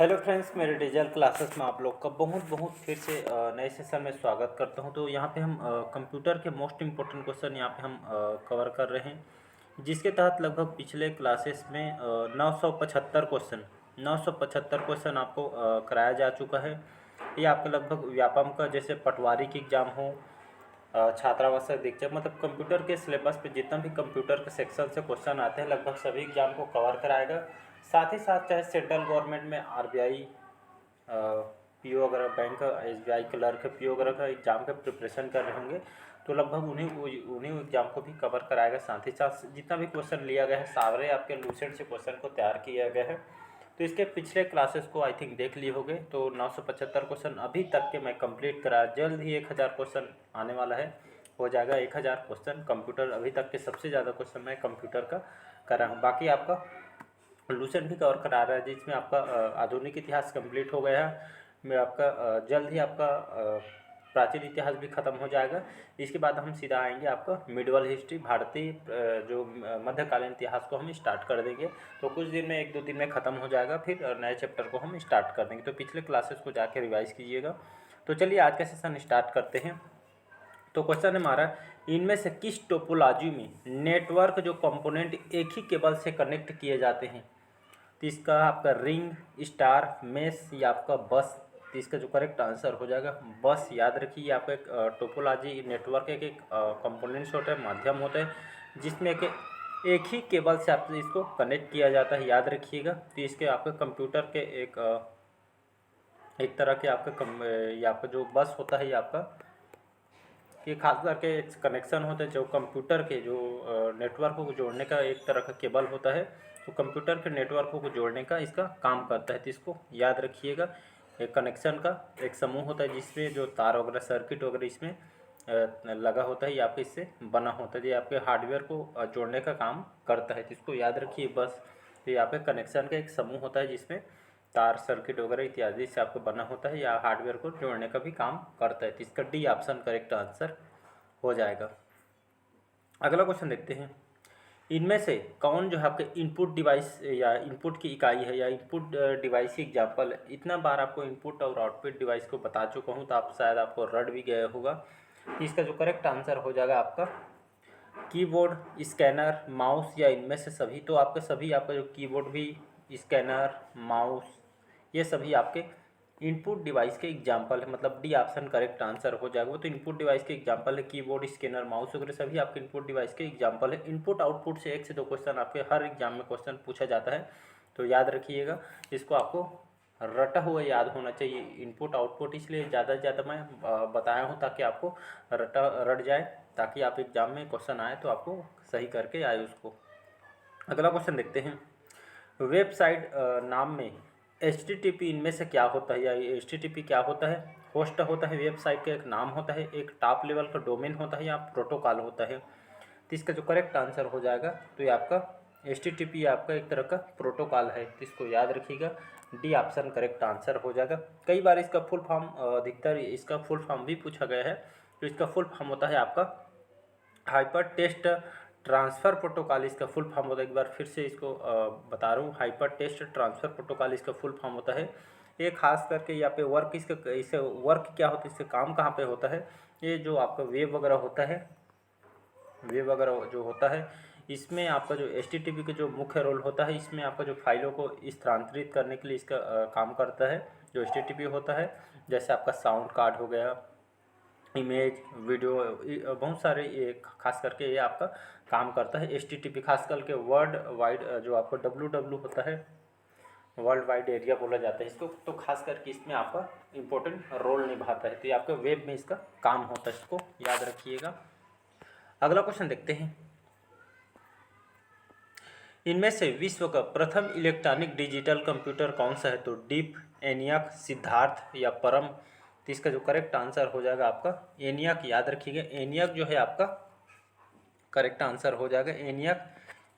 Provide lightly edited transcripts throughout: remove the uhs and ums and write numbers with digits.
Hello friends, मेरे digital classes में आप लोग का बहुत बहुत फिर से नए सेशन में स्वागत करता हूं। तो यहाँ पे हम कंप्यूटर के मोस्ट इम्पोर्टेंट क्वेश्चन यहाँ पे हम कवर कर रहे हैं, जिसके तहत लगभग पिछले क्लासेस में 975 क्वेश्चन आपको कराया जा चुका है। ये आपका लगभग व्यापम का जैसे पटवारी की एग्ज़ाम हो, छात्रावास दीक्षक, मतलब कंप्यूटर के सिलेबस पे जितना भी कंप्यूटर के सेक्शन से क्वेश्चन आते हैं लगभग सभी एग्जाम को कवर कराएगा। साथ ही साथ चाहे सेंट्रल गवर्नमेंट में आरबीआई पीओ वगैरह, बैंक एसबीआई क्लर्क पीओ वगैरह का एग्ज़ाम के प्रिपरेशन कर रहे होंगे तो लगभग उन्हीं एग्ज़ाम को भी कवर कराएगा। साथ ही साथ जितना भी क्वेश्चन लिया गया है सारे आपके लूसेंट से क्वेश्चन को तैयार किया गया है। तो इसके पिछले क्लासेस को आई थिंक देख लिए होंगे। तो 975 क्वेश्चन अभी तक के मैं कंप्लीट करा, जल्द ही 1000 क्वेश्चन आने वाला है, हो जाएगा 1000 क्वेश्चन कंप्यूटर। अभी तक के सबसे ज़्यादा क्वेश्चन मैं कंप्यूटर का करा हूँ। बाकी आपका लूसेंट भी कवर करा रहा है, जिसमें आपका आधुनिक इतिहास कंप्लीट हो गया है। मैं आपका जल्द ही आपका प्राचीन इतिहास भी ख़त्म हो जाएगा। इसके बाद हम सीधा आएंगे आपका मिडवल हिस्ट्री, भारतीय जो मध्यकालीन इतिहास को हम स्टार्ट कर देंगे। तो कुछ दिन में, 1-2 दिन में ख़त्म हो जाएगा, फिर नए चैप्टर को हम स्टार्ट कर देंगे। तो पिछले क्लासेस को जाके रिवाइज कीजिएगा। तो चलिए आज का सेशन स्टार्ट करते हैं। तो क्वेश्चन है हमारा, इनमें से किस टोपोलॉजी में नेटवर्क जो कंपोनेंट एक ही केबल से कनेक्ट किए जाते हैं? तो इसका आपका रिंग, स्टार, मेश या आपका बस। तो इसका जो करेक्ट आंसर हो जाएगा बस। याद रखिए, आपका एक टोपोलॉजी नेटवर्क एक कंपोनेंट्स होता है, माध्यम होता है, जिसमें कि एक ही केबल से आप इसको कनेक्ट किया जाता है। याद रखिएगा। तो इसके आपके कंप्यूटर के एक तरह के ये आपका जो बस होता है, ये आपका ये खास करके कनेक्शन होता है जो कंप्यूटर के जो नेटवर्क को जोड़ने का एक तरह का केबल होता है। तो कंप्यूटर के नेटवर्क को जोड़ने का इसका काम करता है। तो इसको याद रखिएगा। एक कनेक्शन का एक समूह होता है जिसमें जो तार वगैरह, सर्किट वगैरह इसमें लगा होता है, ये आपके इससे बना होता है, ये आपके हार्डवेयर को जोड़ने का काम करता है। तो इसको याद रखिए बस। तो यहाँ पे कनेक्शन का एक समूह होता है जिसमें तार, सर्किट वगैरह इत्यादि से आपको बना होता है, या हार्डवेयर को जोड़ने का भी काम करता है। तो इसका डी ऑप्शन करेक्ट आंसर हो जाएगा। अगला क्वेश्चन देखते हैं, इनमें से कौन जो है आपके इनपुट डिवाइस या इनपुट की इकाई है, या इनपुट डिवाइस की एग्जांपल है? इतना बार आपको इनपुट और आउटपुट डिवाइस को बता चुका हूँ तो आप शायद आपको रट भी गया होगा। इसका जो करेक्ट आंसर हो जाएगा आपका कीबोर्ड, स्कैनर, माउस या इनमें से सभी। तो आपके सभी, आपका जो कीबोर्ड भी, स्कैनर, माउस, ये सभी आपके इनपुट डिवाइस के एग्जाम्पल है। मतलब डी ऑप्शन करेक्ट आंसर हो जाएगा। वो तो इनपुट डिवाइस के एग्जाम्पल है, कीबोर्ड, स्कैनर, माउस वगैरह सभी आपके इनपुट डिवाइस के एग्जाम्पल है। इनपुट आउटपुट से 1 से 2 क्वेश्चन आपके हर एग्जाम में क्वेश्चन पूछा जाता है, तो याद रखिएगा। इसको आपको रटा हुआ याद होना चाहिए। इनपुट आउटपुट इसलिए ज़्यादा से ज़्यादा मैं बताया हूँ ताकि आपको रट जाए, ताकि आप एग्जाम में क्वेश्चन आए तो आपको सही करके आए उसको। अगला क्वेश्चन देखते हैं, वेबसाइट नाम में HTTP इनमें से क्या होता है, या HTTP क्या होता है? होस्ट होता है, वेबसाइट का एक नाम होता है, एक टॉप लेवल का डोमेन होता है, या प्रोटोकॉल होता है? तो इसका जो करेक्ट आंसर हो जाएगा, तो ये आपका HTTP आपका एक तरह का प्रोटोकॉल है। तो इसको याद रखिएगा, डी ऑप्शन करेक्ट आंसर हो जाएगा। कई बार इसका फुल फॉर्म, अधिकतर इसका फुल फॉर्म भी पूछा गया है। तो इसका फुल फॉर्म होता है आपका हाइपर टेस्ट ट्रांसफ़र प्रोटोकॉल। इसका फुल फॉर्म होता है, एक बार फिर से इसको बता रहा हूँ, हाइपर टेस्ट ट्रांसफ़र प्रोटोकॉल इसका फुल फॉर्म होता है। ये खास करके यहाँ पे वर्क, इसका इसे वर्क क्या होता है, इससे काम कहाँ पे होता है? ये जो आपका वेब वगैरह होता है, वेब वगैरह जो होता है, इसमें आपका जो HTTP का जो मुख्य रोल होता है, इसमें आपका जो फाइलों को स्थानांतरित करने के लिए इसका काम करता है जो HTTP होता है। जैसे आपका साउंड कार्ड हो गया, इमेज, वीडियो, बहुत सारे, ये खास करके ये आपका काम करता है HTTP। खास करके वर्ल्ड वाइड जो आपका WW होता है, वर्ल्ड वाइड एरिया बोला जाता है इसको, तो खास करके इसमें आपका इम्पोर्टेंट रोल निभाता है। तो ये आपके वेब में इसका काम होता है, इसको याद रखिएगा। अगला क्वेश्चन देखते हैं, इनमें से विश्व का प्रथम इलेक्ट्रॉनिक डिजिटल कंप्यूटर कौन सा है? तो डीप, एनियाक, सिद्धार्थ या परम? तो इसका जो करेक्ट आंसर हो जाएगा आपका एनियाक। याद रखिएगा, एनियाक जो है आपका करेक्ट आंसर हो जाएगा एनियाक।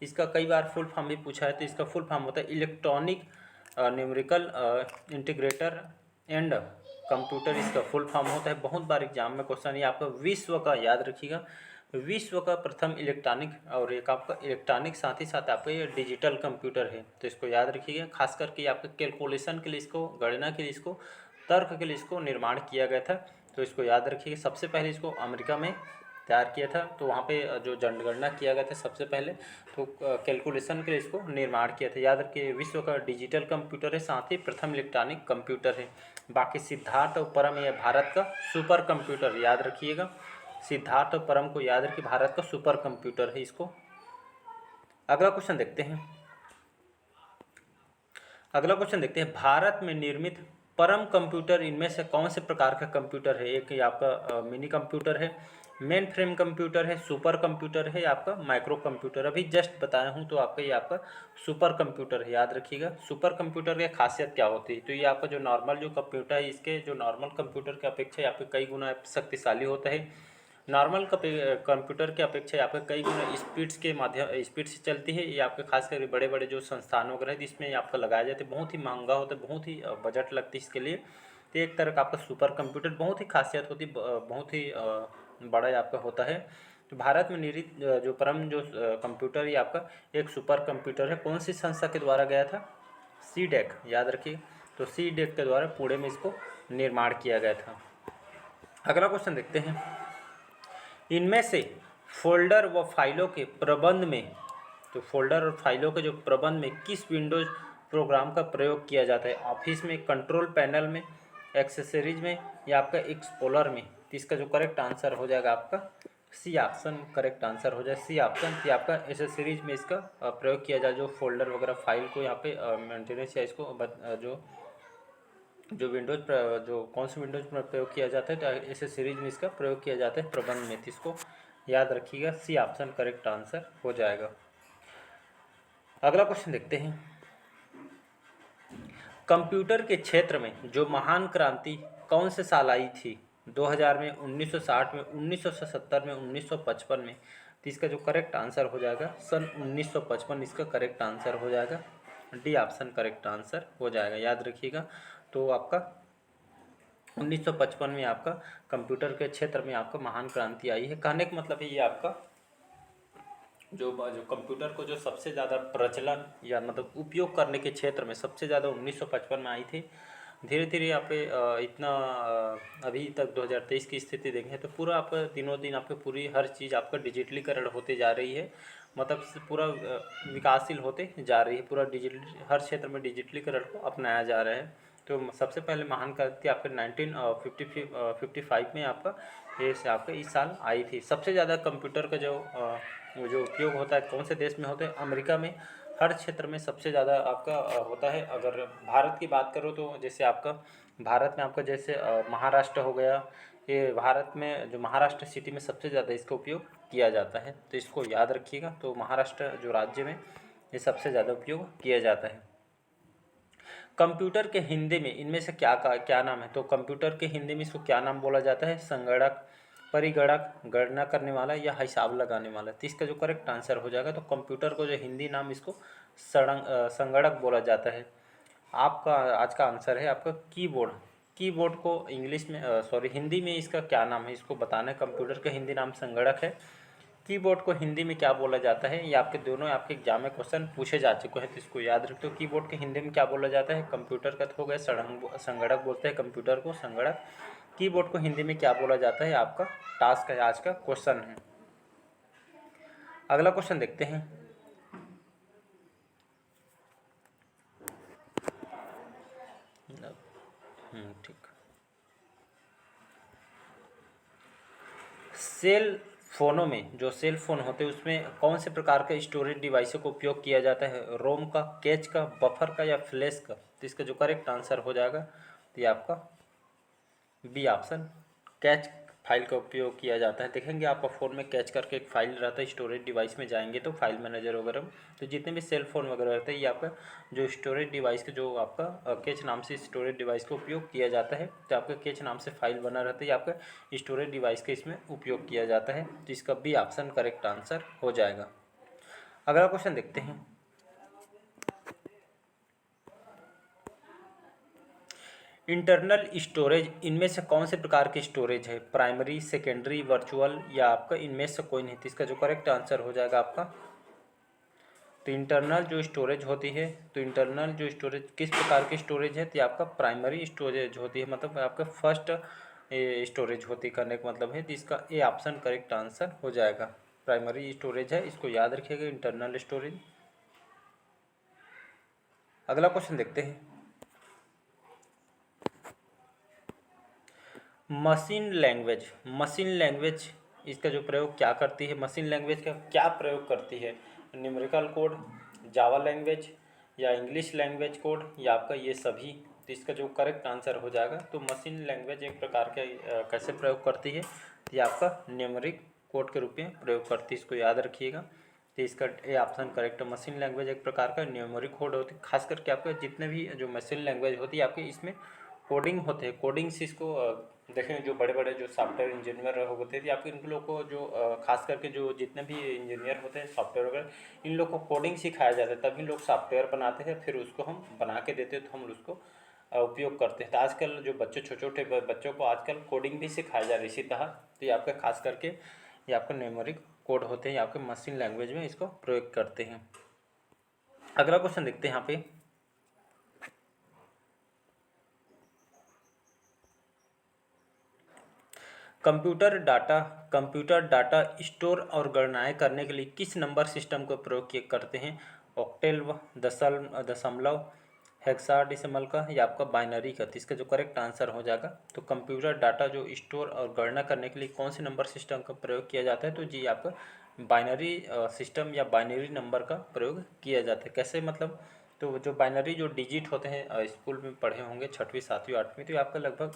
इसका कई बार फुल फॉर्म भी पूछा है। तो इसका फुल फॉर्म होता है electronic numerical integrator and computer, इसका फुल फॉर्म होता है। बहुत बार एग्जाम में क्वेश्चन ये आपका विश्व का, याद रखिएगा, विश्व का प्रथम इलेक्ट्रॉनिक, और एक आपका इलेक्ट्रॉनिक साथ ही साथ आपका ये डिजिटल कंप्यूटर है, तो इसको याद रखिएगा। खास करके आपके कैलकुलेशन के लिए, इसको गणना के लिए, इसको तर्क के लिए इसको निर्माण किया गया था, तो इसको याद रखिएगा। सबसे पहले इसको अमेरिका में तैयार किया था, तो वहाँ पे जो जनगणना किया गया था सबसे पहले, तो कैलकुलेशन के लिए इसको निर्माण किया था। याद रखिए, विश्व का डिजिटल कंप्यूटर है, साथ ही प्रथम इलेक्ट्रॉनिक कंप्यूटर है। बाकी सिद्धार्थ और परम ये भारत का सुपर कंप्यूटर, याद रखिएगा। सिद्धार्थ और परम को याद रखिए, भारत का सुपर कंप्यूटर है इसको। अगला क्वेश्चन देखते हैं। अगला क्वेश्चन देखते हैं, भारत में निर्मित परम कंप्यूटर इनमें से कौन से प्रकार का कंप्यूटर है? एक ये आपका मिनी कंप्यूटर है, मेन फ्रेम कंप्यूटर है, सुपर कंप्यूटर है, आपका माइक्रो कंप्यूटर। अभी जस्ट बताया हूँ, तो आपका ये आपका सुपर कंप्यूटर है, याद रखिएगा। सुपर कंप्यूटर की खासियत क्या होती है? तो ये आपका जो नॉर्मल जो कंप्यूटर है, इसके जो नॉर्मल कंप्यूटर की अपेक्षा यहाँ पे कई गुना शक्तिशाली होता है। नॉर्मल कंप्यूटर के अपेक्षा यहाँ पे कई गुना स्पीड से चलती है। ये आपके खास करके बड़े बड़े जो संस्थान वगैरह है जिसमें आपका लगाया जाता है, बहुत ही महंगा होता है, बहुत ही बजट लगती है इसके लिए। तो एक तरह का आपका सुपर कंप्यूटर बहुत ही खासियत होती है, बहुत ही बड़ा आपका होता है। तो भारत में निर्मित जो परम जो कंप्यूटर ये आपका एक सुपर कंप्यूटर है, कौन सी संस्था के द्वारा गया था? सीडेक, याद रखिए। तो सीडेक के द्वारा पुणे में इसको निर्माण किया गया था। अगला क्वेश्चन देखते हैं, इनमें से फोल्डर व फाइलों के प्रबंध में, तो फोल्डर और फाइलों के जो प्रबंध में किस विंडोज प्रोग्राम का प्रयोग किया जाता है? ऑफिस में, कंट्रोल पैनल में, एक्सेसरीज में, या आपका एक्सप्लोरर में? तो इसका जो करेक्ट आंसर हो जाएगा आपका सी ऑप्शन करेक्ट आंसर हो जाए, सी ऑप्शन कि आपका एक्सेसरीज में इसका प्रयोग किया जाए। जो फोल्डर वगैरह फाइल को यहाँ पे मेंटेनेंस या इसको जो विंडोज जो कौन से विंडोज में प्रयोग किया जाता है, तो ऐसे सीरीज में इसका प्रयोग किया जाता है प्रबंध में। इसको याद रखिएगा, सी ऑप्शन करेक्ट आंसर हो जाएगा। अगला क्वेश्चन देखते हैं, कंप्यूटर के क्षेत्र में जो महान क्रांति कौन से साल आई थी? 2000 में, 1960 में, 1970 में, 1955 में? तो इसका जो करेक्ट आंसर हो जाएगा सन 1955 इसका करेक्ट आंसर हो जाएगा। डी ऑप्शन करेक्ट आंसर हो जाएगा, याद रखिएगा। तो आपका 1955 में आपका कंप्यूटर के क्षेत्र में आपका महान क्रांति आई है। कहने का मतलब है ये आपका जो कंप्यूटर को जो सबसे ज़्यादा प्रचलन या मतलब उपयोग करने के क्षेत्र में सबसे ज़्यादा 1955 में आई थी। धीरे धीरे यहाँ पे इतना अभी तक 2023 की स्थिति देखें तो पूरा आप दिनों दिन आपके पूरी हर चीज़ आपका डिजिटलीकरण होते जा रही है, मतलब पूरा विकासशील होते जा रही है, पूरा डिजिटल हर क्षेत्र में डिजिटलीकरण को अपनाया जा रहा है। तो सबसे पहले महान क्रांति आपके 1955 में आपका ये से आपका इस साल आई थी। सबसे ज़्यादा कंप्यूटर का जो उपयोग होता है कौन से देश में होता है? अमेरिका में। हर क्षेत्र में सबसे ज़्यादा आपका होता है। अगर भारत की बात करो तो जैसे आपका भारत में आपका जैसे महाराष्ट्र हो गया, ये भारत में जो महाराष्ट्र सिटी में सबसे ज़्यादा इसका उपयोग किया जाता है, तो इसको याद रखिएगा। तो महाराष्ट्र जो राज्य में ये सबसे ज़्यादा उपयोग किया जाता है। कंप्यूटर के हिंदी में इनमें से क्या नाम है? तो कंप्यूटर के हिंदी में इसको क्या नाम बोला जाता है? संगणक, परिगणक, गणना करने वाला, या हिसाब लगाने वाला? तो इसका जो करेक्ट आंसर हो जाएगा, तो कंप्यूटर को जो हिंदी नाम इसको संगणक बोला जाता है। आपका आज का आंसर है आपका कीबोर्ड। कीबोर्ड को इंग्लिश में हिंदी में इसका क्या नाम है, इसको बताना है। कंप्यूटर का हिंदी नाम संगणक है। कीबोर्ड को हिंदी में क्या बोला जाता है? ये आपके दोनों आपके एग्जाम में क्वेश्चन पूछे जा चुके हैं, तो इसको याद रखते हो। कीबोर्ड के हिंदी में क्या बोला जाता है? कंप्यूटर का तो हो गया संगणक बोलते हैं कंप्यूटर को, संगणक। कीबोर्ड को हिंदी में क्या बोला जाता है? आपका टास्क है, आज का क्वेश्चन है। अगला क्वेश्चन देखते हैं, ठीक। सेल फोनों में जो सेल फोन होते हैं उसमें कौन से प्रकार के स्टोरेज डिवाइसों का उपयोग किया जाता है? रोम का, कैच का, बफर का, या फ्लैश का? तो इसका जो करेक्ट आंसर हो जाएगा तो ये आपका बी ऑप्शन कैच फाइल का उपयोग किया जाता है। देखेंगे आपका फ़ोन में कैच करके एक फाइल रहता है, स्टोरेज डिवाइस में जाएंगे तो फाइल मैनेजर वगैरह, तो जितने भी सेल फोन वगैरह रहते हैं ये आपका जो स्टोरेज डिवाइस का जो आपका कैच नाम से स्टोरेज डिवाइस का उपयोग किया जाता है। तो आपका कैच नाम से फाइल बना रहता है, ये आपका स्टोरेज डिवाइस का इसमें उपयोग किया जाता है। तो इसका बी ऑप्शन करेक्ट आंसर हो जाएगा। अगला क्वेश्चन देखते हैं, इंटरनल स्टोरेज इनमें से कौन से प्रकार की स्टोरेज है? प्राइमरी, सेकेंडरी, वर्चुअल या आपका इनमें से कोई नहीं? तो इसका जो करेक्ट आंसर हो जाएगा आपका, तो इंटरनल जो स्टोरेज होती है, तो इंटरनल जो स्टोरेज किस प्रकार की स्टोरेज है? तो ये आपका प्राइमरी स्टोरेज होती है, मतलब आपका फर्स्ट स्टोरेज होती है, करने का मतलब है। तो इसका ए ऑप्शन करेक्ट आंसर हो जाएगा। प्राइमरी स्टोरेज है, इसको याद रखिएगा, इंटरनल स्टोरेज। अगला क्वेश्चन देखते हैं। मशीन लैंग्वेज इसका जो प्रयोग क्या करती है? मशीन लैंग्वेज का क्या प्रयोग करती है? न्यूमेरिकल कोड, जावा लैंग्वेज या इंग्लिश लैंग्वेज कोड या आपका ये सभी? तो इसका जो करेक्ट आंसर हो जाएगा, तो मशीन लैंग्वेज एक प्रकार के कैसे प्रयोग करती है? तो ये आपका न्यूमेरिक कोड के रूप में प्रयोग करती है, इसको याद रखिएगा। तो इसका ए ऑप्शन करेक्ट है। मशीन लैंग्वेज एक प्रकार का न्यूमेरिक कोड होती है, खास करके आपका जितने भी जो मशीन लैंग्वेज होती है आपकी, इसमें कोडिंग होते हैं। कोडिंग से इसको देखें, जो बड़े बड़े जो सॉफ्टवेयर इंजीनियर होते थे आपके, इन लोग को जो खास करके जो जितने भी इंजीनियर होते हैं सॉफ्टवेयर वगैरह, इन लोग को कोडिंग सिखाया जाता है, तभी लोग सॉफ्टवेयर बनाते हैं, फिर उसको हम बना के देते हैं, तो हम उसको उपयोग करते हैं। तो आजकल जो बच्चे छोटे छोटे बच्चों को आजकल कोडिंग भी सिखाया जा रही है इसी तरह। तो ये आपका खास करके ये आपका न्यूमेरिक कोड होते हैं, आपके मशीन लैंग्वेज में इसको प्रयोग करते हैं। अगला क्वेश्चन देखते हैं यहाँ पे। कंप्यूटर डाटा स्टोर और गणनाएं करने के लिए किस नंबर सिस्टम का प्रयोग करते हैं? ऑक्टेल, दशमलव, हेक्साडेसिमल का या आपका बाइनरी का? तो इसका जो करेक्ट आंसर हो जाएगा, तो कंप्यूटर डाटा जो स्टोर और गणना करने के लिए कौन से नंबर सिस्टम का प्रयोग किया जाता है? तो जी आपका बाइनरी सिस्टम या बाइनरी नंबर का प्रयोग किया जाता है। कैसे मतलब? तो जो बाइनरी जो डिजिट होते हैं, स्कूल में पढ़े होंगे 6वीं 7वीं 8वीं, तो ये आपका लगभग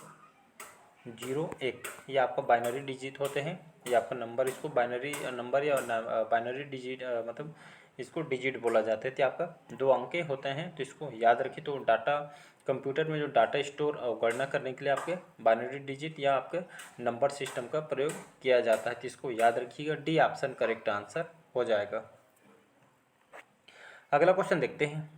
0 1 ये आपका बाइनरी डिजिट होते हैं। ये आपका नंबर, इसको बाइनरी नंबर या बाइनरी डिजिट मतलब इसको डिजिट बोला जाता है। तो आपका 2 अंक होते हैं, तो इसको याद रखिए। तो डाटा कंप्यूटर में जो डाटा स्टोर और गणना करने के लिए आपके बाइनरी डिजिट या आपके नंबर सिस्टम का प्रयोग किया जाता है, तो इसको याद रखिएगा। डी ऑप्शन करेक्ट आंसर हो जाएगा। अगला क्वेश्चन देखते हैं।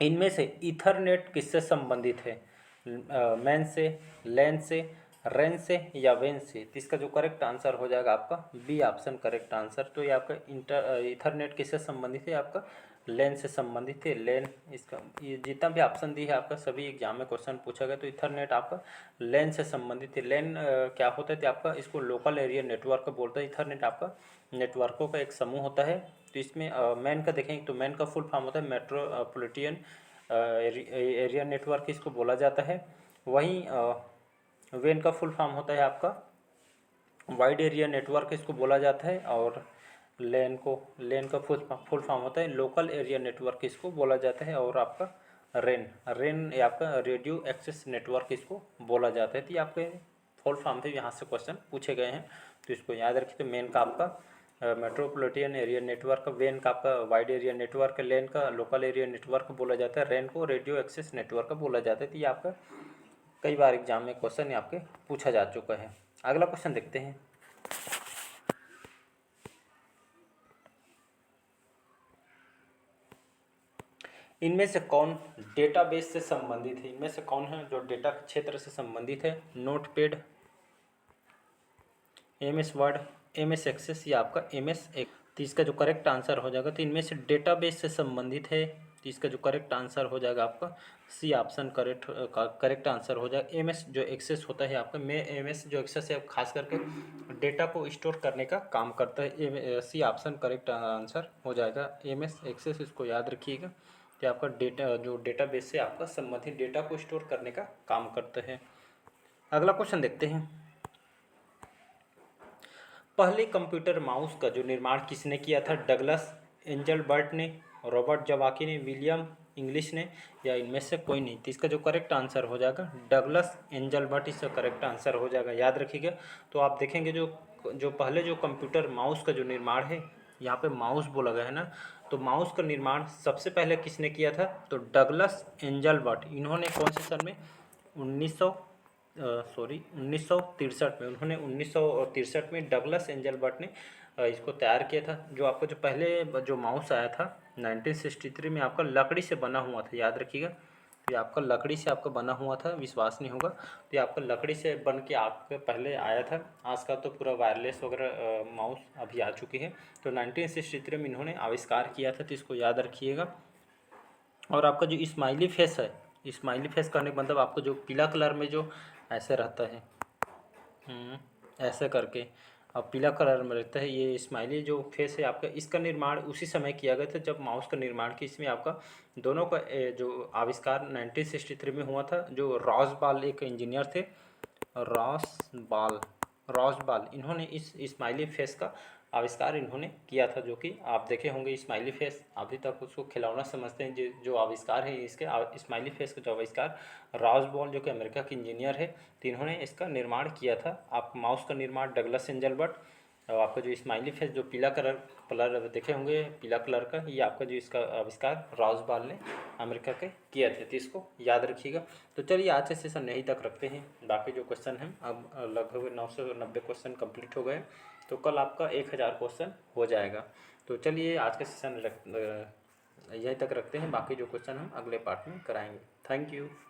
इनमें से ईथरनेट किससे संबंधित है? मैन से, लैन से, रेन से या वेन से? तो इसका जो करेक्ट आंसर हो जाएगा आपका बी ऑप्शन करेक्ट आंसर। तो ये आपका ईथरनेट किससे संबंधित है? आपका लैन से संबंधित है। लैन, इसका ये जितना भी ऑप्शन दी है आपका, सभी एग्जाम में क्वेश्चन पूछा गया, तो ईथरनेट आपका लैन से संबंधित है। लैन क्या होता है? तो आपका इसको लोकल एरिया नेटवर्क बोलते हैं। ईथरनेट आपका नेटवर्कों का एक समूह होता है। तो इसमें मैन का देखेंगे तो मैन का फुल फॉर्म होता है मेट्रोपॉलिटन एरिया नेटवर्क, इसको बोला जाता है। वहीं वेन का फुल फॉर्म होता है आपका वाइड एरिया नेटवर्क, इसको बोला जाता है। और लेन का फुल फॉर्म होता है लोकल एरिया नेटवर्क, इसको बोला जाता है। और आपका रेन ये आपका रेडियो एक्सेस नेटवर्क, इसको बोला जाता है। तो ये आपके फुल फॉर्म थे, यहाँ से क्वेश्चन पूछे गए हैं, तो इसको याद रखिए। तो मेन का आपका मेट्रोपॉलिटन एरिया नेटवर्क, वेन का आपका वाइड एरिया नेटवर्क, लेन का लोकल एरिया नेटवर्क बोला जाता है, रेन को रेडियो एक्सेस नेटवर्क बोला जाता है। तो ये आपका कई बार एग्जाम में क्वेश्चन आपके पूछा जा चुका है। अगला क्वेश्चन देखते हैं। इनमें से कौन डेटाबेस से संबंधित है? इनमें से कौन है जो डेटा क्षेत्र से संबंधित है? Notepad, MS Word, MS Access या आपका एमएस एक? तो इसका जो करेक्ट आंसर हो जाएगा, तो इनमें से डेटाबेस से संबंधित है, तो इसका जो करेक्ट आंसर हो जाएगा आपका सी ऑप्शन करेक्ट आंसर हो जाएगा। एमएस जो एक्सेस होता है आपका, में एमएस जो एक्सेस है खास करके डेटा को स्टोर करने का काम करता है। सी ऑप्शन करेक्ट आंसर हो जाएगा, एमएस एक्सेस, इसको याद रखिएगा कि आपका डेटा जो डेटाबेस से आपका संबंधित डेटा को स्टोर करने का काम करता है। अगला क्वेश्चन देखते हैं। पहले कंप्यूटर माउस का जो निर्माण किसने किया था? डगलस एंजलबर्ट ने, रॉबर्ट जवाकी ने, विलियम इंग्लिश ने या इनमें से कोई नहीं? तो इसका जो करेक्ट आंसर हो जाएगा डगलस एंजलबर्ट, इसका करेक्ट आंसर हो जाएगा, याद रखिएगा। तो आप देखेंगे जो जो पहले जो कंप्यूटर माउस का जो निर्माण है, यहाँ पे माउस बोला गया है ना, तो माउस का निर्माण सबसे पहले किसने किया था? तो डगलस एंजलबर्ट। इन्होंने कौन से सन में? 1963 में, उन्होंने 1963 में डगलस एंजलबर्ट ने इसको तैयार किया था। जो आपको जो पहले जो माउस आया था 1963 में, आपका लकड़ी से बना हुआ था, याद रखिएगा। ये आपका लकड़ी से आपका बना हुआ था, विश्वास नहीं होगा तो ये आपका लकड़ी से बन के आपके पहले आया था। आज का तो पूरा वायरलेस वगैरह माउस अभी आ चुकी है। तो 1963 में इन्होंने आविष्कार किया था, तो इसको याद रखिएगा। और आपका जो स्माइली फेस है, स्माइली फेस करने का मतलब आपको जो पीला कलर में जो ऐसे रहता है, ऐसे करके अब पीला कलर में रहता है, ये स्माइली जो फेस है आपका, इसका निर्माण उसी समय किया गया था जब माउस का निर्माण किया। इसमें आपका दोनों का जो आविष्कार 1963 में हुआ था। जो रॉस बाल एक इंजीनियर थे, रॉस बाल, रॉस बाल, इन्होंने इस स्माइली फेस का आविष्कार इन्होंने किया था। जो कि आप देखे होंगे स्माइली फेस, अभी तक उसको खिलौना समझते हैं। जो आविष्कार है इसके, स्माइली फेस का जो आविष्कार रॉस बॉल जो कि अमेरिका के इंजीनियर है, तो इन्होंने इसका निर्माण किया था। आप माउस का निर्माण डगलस एंजलबर्ट, और आपका जो स्माइली फेस जो पीला कलर देखे होंगे पीला कलर का, ये आपका जो इसका आविष्कार रॉस बॉल ने अमेरिका के किया थे। तो इसको याद रखिएगा। तो चलिए आज से सेशन यहीं तक रखते हैं। बाकी जो क्वेश्चन हैं अब लगभग 9 से 90 क्वेश्चन कंप्लीट हो गए, तो कल आपका 1000 क्वेश्चन हो जाएगा। तो चलिए आज का सेशन यहीं तक रखते हैं। बाकी जो क्वेश्चन हम अगले पार्ट में कराएंगे। Thank you.